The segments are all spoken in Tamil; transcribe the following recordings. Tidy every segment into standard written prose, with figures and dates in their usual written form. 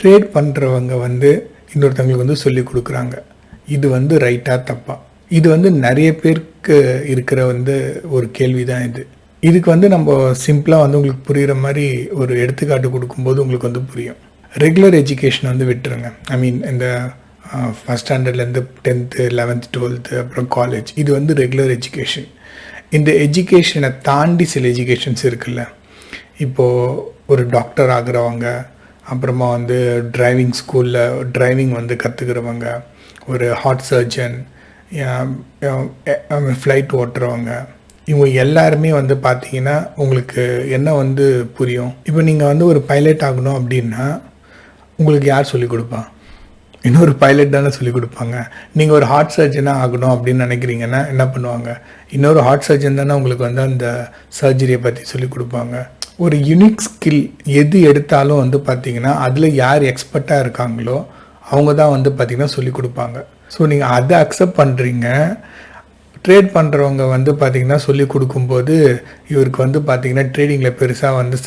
ட்ரேட் பண்ணுறவங்க வந்து இன்னொருத்தவங்களுக்கு வந்து சொல்லி கொடுக்குறாங்க. இது வந்து ரைட்டாக தப்பா? இது வந்து நிறைய பேருக்கு இருக்கிற வந்து ஒரு கேள்வி தான் இது. இதுக்கு வந்து நம்ம சிம்பிளாக வந்து உங்களுக்கு புரிகிற மாதிரி ஒரு எடுத்துக்காட்டு கொடுக்கும்போது உங்களுக்கு வந்து புரியும். ரெகுலர் எஜுகேஷனை வந்து விட்டுருங்க. ஐ மீன் இந்த ஃபஸ்ட் ஸ்டாண்டர்ட்லேருந்து 10th 11th 12th அப்புறம் காலேஜ், இது வந்து ரெகுலர் எஜுகேஷன். இந்த எஜுகேஷனை தாண்டி சில எஜுகேஷன்ஸ் இருக்குல்ல. இப்போது ஒரு டாக்டர் ஆகிறவங்க, அப்புறமா வந்து டிரைவிங் ஸ்கூலில் டிரைவிங் வந்து கற்றுக்கிறவங்க, ஒரு ஹார்ட் சர்ஜன், ஃப்ளைட் ஓட்டுறவங்க, இவங்க எல்லாருமே வந்து பார்த்தீங்கன்னா உங்களுக்கு என்ன வந்து புரியும். இப்போ நீங்கள் வந்து ஒரு பைலட் ஆகணும் அப்படின்னா உங்களுக்கு யார் சொல்லிக் கொடுப்பா? இன்னொரு பைலட் தானே சொல்லிக் கொடுப்பாங்க. நீங்கள் ஒரு ஹார்ட் சர்ஜனாக ஆகணும் அப்படின்னு நினைக்கிறீங்கன்னா என்ன பண்ணுவாங்க? இன்னொரு ஹார்ட் சர்ஜன் தானே உங்களுக்கு வந்து அந்த சர்ஜரியை பற்றி சொல்லிக் கொடுப்பாங்க. ஒரு யூனிக் ஸ்கில் எது எடுத்தாலும் வந்து பார்த்திங்கன்னா அதில் யார் எக்ஸ்பர்ட்டாக இருக்காங்களோ அவங்க தான் வந்து பார்த்திங்கன்னா சொல்லிக் கொடுப்பாங்க. ஸோ நீங்கள் அதை அக்செப்ட் பண்ணுறீங்க. ட்ரேட் பண்ணுறவங்க வந்து பார்த்திங்கன்னா சொல்லி கொடுக்கும்போது இவருக்கு வந்து பார்த்திங்கன்னா ட்ரேடிங்கில் பெருசாக வந்து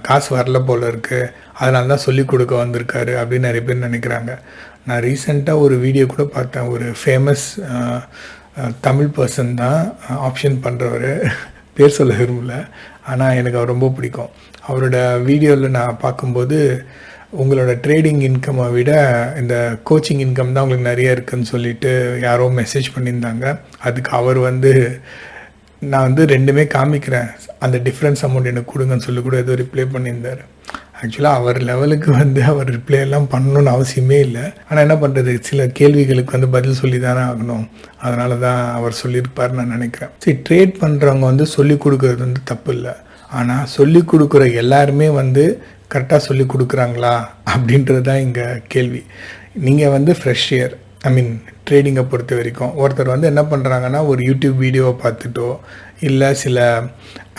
காசு வரல போல் இருக்குது, அதனால தான் சொல்லிக் கொடுக்க வந்திருக்காரு அப்படின்னு நிறைய பேர் நினைக்கிறாங்க. நான் ரீசெண்டாக ஒரு வீடியோ கூட பார்த்தேன். ஒரு ஃபேமஸ் தமிழ் பர்சன் தான் ஆப்ஷன் பண்ணுறவர், பேர் சொல்ல விரும்பல, ஆனால் எனக்கு அவர் ரொம்ப பிடிக்கும். அவரோட வீடியோவில் நான் பார்க்கும்போது உங்களோட ட்ரேடிங் இன்கம்மை விட இந்த கோச்சிங் இன்கம் தான் உங்களுக்கு நிறைய இருக்குதுன்னு சொல்லிட்டு யாரோ மெசேஜ் பண்ணியிருந்தாங்க. அதுக்கு அவர் வந்து நான் வந்து ரெண்டுமே காமிக்கிறேன், அந்த டிஃப்ரென்ஸ் அமௌண்ட் எனக்கு கொடுங்கன்னு சொல்லி கூட ஏதோ ரிப்ளை பண்ணியிருந்தார். ஆக்சுவலாக அவர் லெவலுக்கு வந்து அவர் ரிப்ளை எல்லாம் பண்ணணுன்னு அவசியமே இல்லை. ஆனால் என்ன பண்ணுறது, சில கேள்விகளுக்கு வந்து பதில் சொல்லி தானே ஆகணும். அதனால தான் அவர் சொல்லியிருப்பார் நான் நினைக்கிறேன். சரி, ட்ரேட் பண்ணுறவங்க வந்து சொல்லிக் கொடுக்குறது வந்து தப்பு இல்லை. ஆனால் சொல்லிக் கொடுக்குற எல்லாருமே வந்து கரெக்டாக சொல்லி கொடுக்குறாங்களா அப்படின்றது தான் இங்கே கேள்வி. நீங்கள் வந்து ஃப்ரெஷ் இயர், ஐ மீன் ட்ரேடிங்கை பொறுத்த வரைக்கும் ஒருத்தர் வந்து என்ன பண்ணுறாங்கன்னா ஒரு யூடியூப் வீடியோவை பார்த்துட்டோ இல்லை சில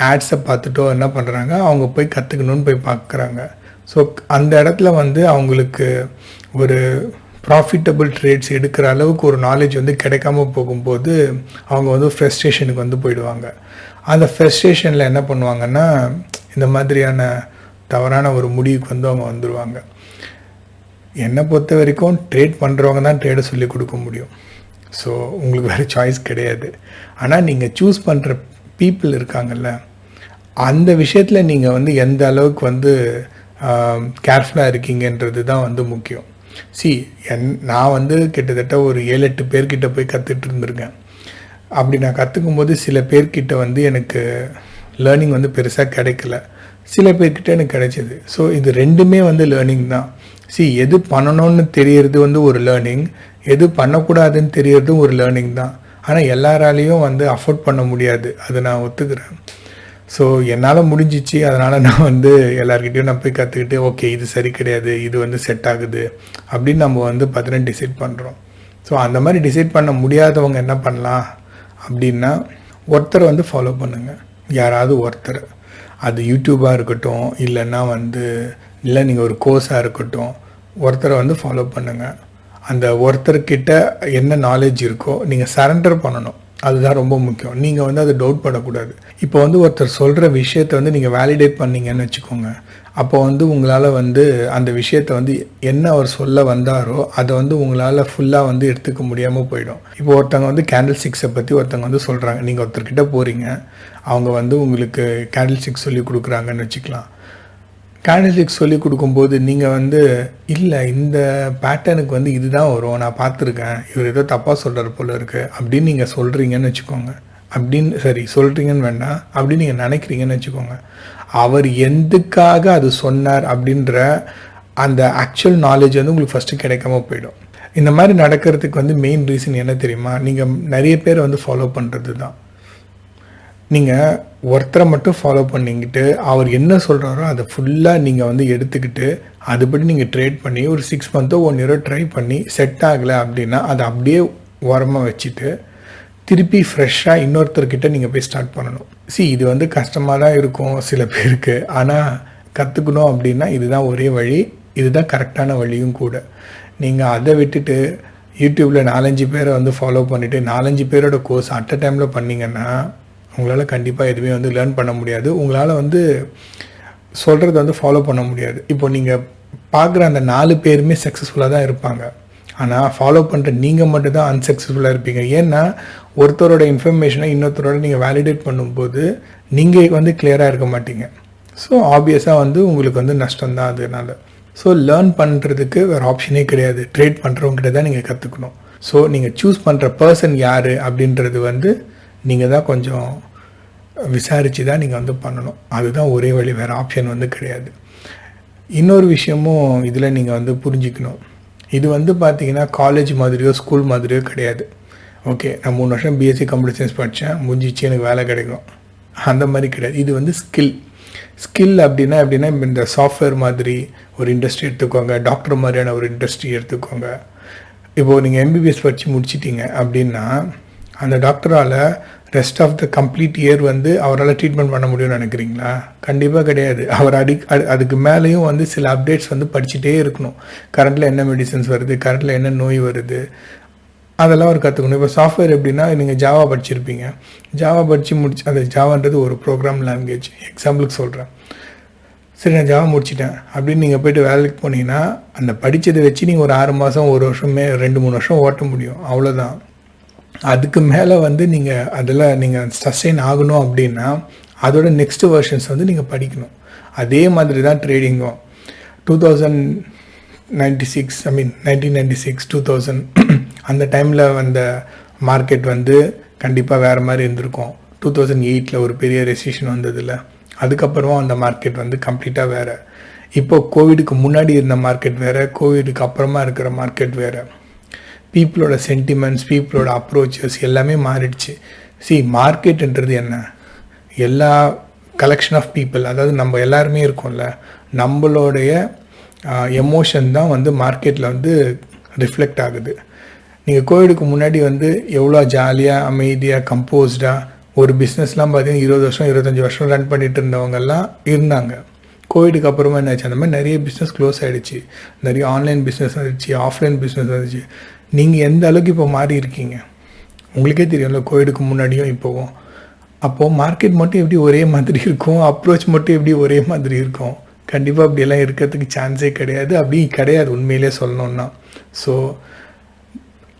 ஆட்ஸை பார்த்துட்டோ என்ன பண்ணுறாங்க, அவங்க போய் கற்றுக்கணுன்னு போய் பார்க்குறாங்க. ஸோ அந்த இடத்துல வந்து அவங்களுக்கு ஒரு ப்ராஃபிட்டபிள் ட்ரேட்ஸ் எடுக்கிற அளவுக்கு ஒரு நாலேஜ் வந்து கிடைக்காம போகும்போது அவங்க வந்து ஃப்ரஸ்ட்ரேஷனுக்கு வந்து போயிடுவாங்க. அந்த ஃப்ரஸ்ட்ரேஷனில் என்ன பண்ணுவாங்கன்னா இந்த மாதிரியான தவறான ஒரு முடிவுக்கு வந்து அவங்க வந்துடுவாங்க. என்னை பொறுத்த வரைக்கும் ட்ரேட் பண்ணுறவங்க தான் ட்ரேடை சொல்லி கொடுக்க முடியும். ஸோ உங்களுக்கு வேறு சாய்ஸ் கிடையாது. ஆனால் நீங்கள் சூஸ் பண்ணுற பீப்புள் இருக்காங்கல்ல, அந்த விஷயத்தில் நீங்கள் வந்து எந்த அளவுக்கு வந்து கேர்ஃபுல்லாக இருக்கீங்கன்றது தான் வந்து முக்கியம். நான் வந்து கிட்டத்தட்ட ஒரு 7-8 பேர்கிட்ட போய் கற்றுட்டு இருந்திருக்கேன். அப்படி நான் கற்றுக்கும் போது சில பேர்கிட்ட வந்து எனக்கு லேர்னிங் வந்து பெருசாக கிடைக்கல, சில பேர்கிட்ட எனக்கு கிடைச்சிது. ஸோ இது ரெண்டுமே வந்து லேர்னிங் தான். எது பண்ணணும்னு தெரியறது வந்து ஒரு லேர்னிங், எது பண்ணக்கூடாதுன்னு தெரியறதும் ஒரு லேர்னிங் தான். ஆனால் எல்லாராலையும் வந்து அஃபோர்ட் பண்ண முடியாது, அது நான் ஒத்துக்கிறேன். ஸோ என்னால் முடிஞ்சிச்சு, அதனால் நான் வந்து எல்லாருக்கிட்டையும் நான் போய் கற்றுக்கிட்டு ஓகே இது சரி கிடையாது, இது வந்து செட் ஆகுது அப்படின்னு நம்ம வந்து பார்த்தீங்கன்னா டிசைட் பண்ணுறோம். ஸோ அந்த மாதிரி டிசைட் பண்ண முடியாதவங்க என்ன பண்ணலாம் அப்படின்னா, ஒருத்தரை வந்து ஃபாலோ பண்ணுங்கள், யாராவது ஒருத்தர். அது யூடியூபாக இருக்கட்டும், இல்லைன்னா வந்து இல்லை நீங்கள் ஒரு கோர்ஸாக இருக்கட்டும், ஒருத்தரை வந்து ஃபாலோ பண்ணுங்கள். அந்த ஒருத்தர்கிட்ட என்ன நாலேஜ் இருக்கோ நீங்கள் சரண்டர் பண்ணணும், அதுதான் ரொம்ப முக்கியம். நீங்கள் வந்து அதை டவுட் பண்ணக்கூடாது. இப்போ வந்து ஒருத்தர் சொல்கிற விஷயத்தை வந்து நீங்கள் வேலிடேட் பண்ணீங்கன்னு வச்சுக்கோங்க, அப்போ வந்து உங்களால் வந்து அந்த விஷயத்தை வந்து என்ன அவர் சொல்ல வந்தாரோ அதை வந்து உங்களால் ஃபுல்லாக வந்து எடுத்துக்க முடியாமல் போயிடும். இப்போ ஒருத்தவங்க வந்து கேண்டில் ஸ்டிக்ஸை பற்றி ஒருத்தவங்க வந்து சொல்கிறாங்க, நீங்கள் ஒருத்தர்கிட்ட போகிறீங்க, அவங்க வந்து உங்களுக்கு கேண்டில் ஸ்டிக்ஸ் சொல்லி கொடுக்குறாங்கன்னு வச்சுக்கலாம். கேண்டில் ஸ்டிக்ஸ் சொல்லி கொடுக்கும்போது நீங்கள் வந்து இல்லை இந்த பேட்டர்னுக்கு வந்து இதுதான் வரும், நான் பார்த்துருக்கேன், இவர் ஏதோ தப்பாக சொல்கிறார் போல இருக்குது அப்படின்னு நீங்கள் சொல்கிறீங்கன்னு வச்சுக்கோங்க. அப்படின்னு சரி சொல்கிறீங்கன்னு வேண்டாம், அப்படின்னு நீங்கள் நினைக்கிறீங்கன்னு வச்சுக்கோங்க. அவர் எதுக்காக அது சொன்னார் அப்படின்ற அந்த ஆக்சுவல் நாலேஜ் வந்து உங்களுக்கு ஃபஸ்ட்டு கிடைக்காம போயிடும். இந்த மாதிரி நடக்கிறதுக்கு வந்து மெயின் ரீசன் என்ன தெரியுமா? நீங்கள் நிறைய பேர் வந்து ஃபாலோ பண்ணுறது தான். நீங்கள் ஒருத்தரை மட்டும் ஃபாலோ பண்ணிக்கிட்டு அவர் என்ன சொல்கிறாரோ அதை ஃபுல்லாக நீங்கள் வந்து எடுத்துக்கிட்டு அதுபடி நீங்கள் ட்ரேட் பண்ணி ஒரு 6 months 1 year ட்ரை பண்ணி செட் ஆகலை அப்படின்னா அதை அப்படியே ஓரமாக வச்சுட்டு திருப்பி ஃப்ரெஷ்ஷாக இன்னொருத்தர்கிட்ட நீங்கள் போய் ஸ்டார்ட் பண்ணணும். இது வந்து கஷ்டமாக தான் இருக்கும் சில பேருக்கு, ஆனால் கற்றுக்கணும் அப்படின்னா இதுதான் ஒரே வழி, இதுதான் கரெக்டான வழியும் கூட. நீங்கள் அதை விட்டுட்டு யூடியூப்பில் 4-5 பேரை வந்து ஃபாலோ பண்ணிவிட்டு 4-5 பேரோட கோர்ஸ் அட் அ டைமில் பண்ணிங்கன்னா உங்களால் கண்டிப்பாக எதுவுமே வந்து லேர்ன் பண்ண முடியாது. உங்களால் வந்து சொல்கிறத வந்து ஃபாலோ பண்ண முடியாது. இப்போ நீங்கள் பார்க்குற அந்த 4 பேருமே சக்ஸஸ்ஃபுல்லாக தான் இருப்பாங்க. ஆனால் ஃபாலோ பண்ணுற நீங்கள் மட்டும் தான் அன்சக்ஸஸ்ஃபுல்லாக இருப்பீங்க. ஏன்னா ஒருத்தரோட இன்ஃபர்மேஷனை இன்னொருத்தரோட நீங்கள் வேலிடேட் பண்ணும்போது நீங்கள் வந்து கிளியராக இருக்க மாட்டீங்க. ஸோ ஆப்வியஸாக வந்து உங்களுக்கு வந்து நஷ்டம் தான் அதனால. ஸோ லேர்ன் பண்ணுறதுக்கு வேறு ஆப்ஷனே கிடையாது. ட்ரேட் பண்ணுறவங்ககிட்ட தான் நீங்கள் கற்றுக்கணும். ஸோ நீங்கள் சூஸ் பண்ணுற பர்சன் யார் அப்படின்றது வந்து நீங்கள் தான் கொஞ்சம் விசாரித்து தான் நீங்கள் வந்து பண்ணணும். அதுதான் ஒரே வழி, வேறு ஆப்ஷன் வந்து கிடையாது. இன்னொரு விஷயமும் இதில் நீங்கள் வந்து புரிஞ்சிக்கணும். இது வந்து பார்த்தீங்கன்னா காலேஜ் மாதிரியோ ஸ்கூல் மாதிரியோ கிடையாது. ஓகே, நான் 3 வருஷம் பிஎஸ்சி கம்ப்யூட்டர் சயின்ஸ் படித்தேன், முடிஞ்சிச்சு, எனக்கு வேலை கிடைக்கும், அந்த மாதிரி கிடையாது. இது வந்து ஸ்கில் அப்படின்னா எப்படின்னா, இந்த சாஃப்ட்வேர் மாதிரி ஒரு இண்டஸ்ட்ரி எடுத்துக்கோங்க, டாக்டர் மாதிரியான ஒரு இண்டஸ்ட்ரி எடுத்துக்கோங்க. இப்போது நீங்கள் எம்பிபிஎஸ் படித்து முடிச்சிட்டிங்க அப்படின்னா அந்த டாக்டரால் rest of the complete year வந்து அவரால் ட்ரீட்மெண்ட் பண்ண முடியும்னு நினைக்கிறீங்களா? கண்டிப்பாக கிடையாது. அவர் அதுக்கு மேலேயும் வந்து சில அப்டேட்ஸ் வந்து படிச்சுட்டே இருக்கணும். கரண்ட்டில் என்ன மெடிசன்ஸ் வருது, கரண்ட்டில் என்ன நோய் வருது, அதெல்லாம் அவர் கற்றுக்கணும். இப்போ சாஃப்ட்வேர் எப்படின்னா, நீங்கள் ஜாவா படிச்சிருப்பீங்க, ஜாவா படித்து அது ஜாவான்றது ஒரு ப்ரோக்ராம் லாங்குவேஜ், எக்ஸாம்பிளுக்கு சொல்கிறேன். சரி, நான் ஜாவா முடிச்சிட்டேன் அப்படின்னு நீங்கள் போய்ட்டு வேலைக்கு போனீங்கன்னா அந்த படித்ததை வச்சு நீங்கள் ஒரு 6 மாதம், 1 வருஷமே, 2-3 வருஷம் ஓட்ட முடியும், அவ்வளோதான். அதுக்கு மேலே வந்து நீங்கள் அதில் நீங்கள் சஸ்டெயின் ஆகணும் அப்படின்னா அதோட நெக்ஸ்ட் வெர்ஷன்ஸ் வந்து நீங்கள் படிக்கணும். அதே மாதிரி தான் ட்ரேடிங்கும். 1996 2000 அந்த டைமில் வந்த மார்க்கெட் வந்து கண்டிப்பாக வேறு மாதிரி இருந்திருக்கும். 2008 ஒரு பெரிய ரெசிஷன் வந்ததில்ல, அதுக்கப்புறமா அந்த மார்க்கெட் வந்து கம்ப்ளீட்டாக வேறு. இப்போ கோவிடுக்கு முன்னாடி இருந்த மார்க்கெட் வேறு, கோவிடுக்கு அப்புறமா இருக்கிற மார்க்கெட் வேறு. பீப்புளோட சென்டிமெண்ட்ஸ், பீப்புளோட அப்ரோச்சஸ் எல்லாமே மாறிடுச்சு. மார்க்கெட்டுன்றது என்ன? எல்லா கலெக்ஷன் ஆஃப் பீப்புள், அதாவது நம்ம எல்லாருமே இருக்கோம்ல, நம்மளுடைய எமோஷன் தான் வந்து மார்க்கெட்டில் வந்து ரிஃப்ளெக்ட் ஆகுது. நீங்கள் கோவிடுக்கு முன்னாடி வந்து எவ்வளோ ஜாலியாக, அமைதியாக, கம்போஸ்டாக ஒரு பிஸ்னஸ்லாம் பார்த்தீங்கன்னா 20 வருஷம் 25 வருஷம் ரன் பண்ணிட்டு இருந்தவங்கெல்லாம் இருந்தாங்க. கோவிடுக்கு அப்புறமா என்னாச்சு, அந்த மாதிரி நிறைய பிஸ்னஸ் க்ளோஸ் ஆகிடுச்சு, நிறைய ஆன்லைன் பிஸ்னஸ் வந்துச்சு, ஆஃப்லைன் பிஸ்னஸ் வந்துச்சு. நீங்கள் எந்த அளவுக்கு இப்போ மாறி இருக்கீங்க உங்களுக்கே தெரியும்ல, கோவிடுக்கு முன்னாடியும் இப்போவும். அப்போது மார்க்கெட் மட்டும் எப்படி ஒரே மாதிரி இருக்கும், அப்ரோச் மட்டும் எப்படி ஒரே மாதிரி இருக்கும்? கண்டிப்பாக அப்படியெல்லாம் இருக்கிறதுக்கு சான்ஸே கிடையாது. அப்படி கிடையாது உண்மையிலே சொல்லணுன்னா. ஸோ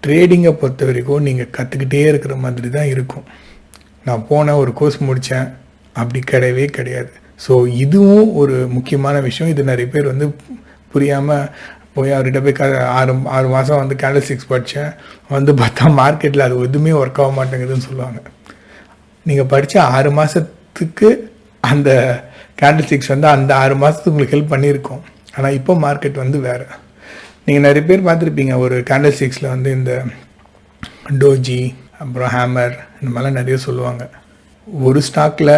ட்ரேடிங்கை பொறுத்த வரைக்கும் நீங்கள் கற்றுக்கிட்டே இருக்கிற மாதிரி தான் இருக்கும். நான் போனேன், ஒரு கோர்ஸ் முடித்தேன், அப்படி கிடையவே கிடையாது. ஸோ இதுவும் ஒரு முக்கியமான விஷயம். இது நிறைய பேர் வந்து புரியாமல் போய் அவர்கிட்ட போய் 6 மாதம் வந்து கேண்டில் ஸ்டிக்ஸ் படித்தேன், வந்து பார்த்தா மார்க்கெட்டில் அது எதுவுமே ஒர்க் ஆக மாட்டேங்குதுன்னு சொல்லுவாங்க. நீங்கள் படித்த 6 மாதத்துக்கு அந்த கேண்டில் ஸ்டிக்ஸ் வந்து அந்த 6 மாதத்துக்கு உங்களுக்கு ஹெல்ப் பண்ணியிருக்கோம். ஆனால் இப்போ மார்க்கெட் வந்து வேறு. நீங்கள் நிறைய பேர் பார்த்துருப்பீங்க, ஒரு கேண்டில் ஸ்டிக்ஸில் வந்து இந்த டோஜி, அப்புறம் ஹேமர், இந்த மாதிரிலாம் நிறைய சொல்லுவாங்க. ஒரு ஸ்டாக்கில்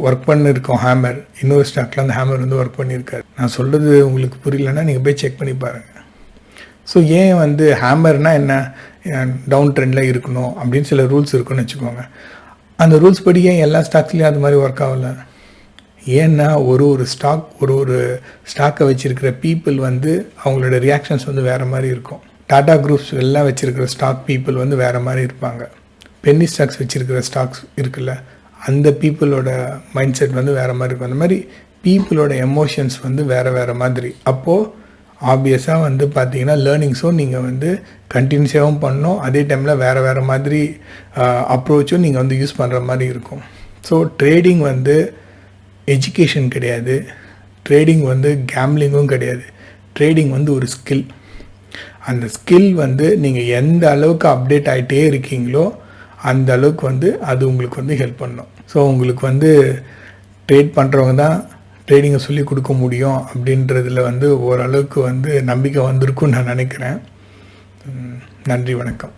ஒர்க் பண்ணியிருக்கோம் ஹேமர், இன்னொரு ஸ்டாக்கில் அந்த ஹேமர் வந்து ஒர்க் பண்ணியிருக்காரு. நான் சொல்கிறது உங்களுக்கு புரியலன்னா நீங்கள் போய் செக் பண்ணி பாருங்கள். ஸோ ஏன் வந்து ஹேமர்னால் என்ன, டவுன் ட்ரெண்டில் இருக்கணும் அப்படின்னு சில ரூல்ஸ் இருக்குன்னு வச்சுக்கோங்க. அந்த ரூல்ஸ் படி ஏன் எல்லா ஸ்டாக்ஸ்லேயும் அது மாதிரி ஒர்க் ஆகலை? ஏன்னா ஒரு ஸ்டாக்கை வச்சுருக்கிற பீப்புள் வந்து அவங்களோட ரியாக்ஷன்ஸ் வந்து வேறு மாதிரி இருக்கும். டாடா குரூப்ஸ் எல்லாம் வச்சுருக்கிற ஸ்டாக் பீப்புள் வந்து வேறு மாதிரி இருப்பாங்க. பென்னி ஸ்டாக்ஸ் வச்சுருக்கிற ஸ்டாக்ஸ் இருக்குல்ல, அந்த பீப்புளோட மைண்ட் செட் வந்து வேறு மாதிரி இருக்கும். அந்த மாதிரி பீப்புளோட எமோஷன்ஸ் வந்து வேறு மாதிரி. அப்போது ஆப்வியஸாக வந்து பார்த்தீங்கன்னா லேர்னிங்ஸும் நீங்கள் வந்து கண்டினியூஸாகவும் பண்ணணும், அதே டைமில் வேறு மாதிரி அப்ரோச்சும் நீங்கள் வந்து யூஸ் பண்ணுற மாதிரி இருக்கும். ஸோ ட்ரேடிங் வந்து எஜுகேஷன் கிடையாது, ட்ரேடிங் வந்து கேம்லிங்கும் கிடையாது. ட்ரேடிங் வந்து ஒரு ஸ்கில். அந்த ஸ்கில் வந்து நீங்கள் எந்த அளவுக்கு அப்டேட் ஆகிட்டே இருக்கீங்களோ அந்த அளவுக்கு வந்து அது உங்களுக்கு வந்து ஹெல்ப் பண்ணும். ஸோ உங்களுக்கு வந்து ட்ரேட் பண்ணுறவங்க தான் ட்ரேடிங்கை சொல்லி கொடுக்க முடியும் அப்படின்றதுல வந்து ஓரளவுக்கு வந்து நம்பிக்கை வந்திருக்குன்னு நான் நினைக்கிறேன். நன்றி, வணக்கம்.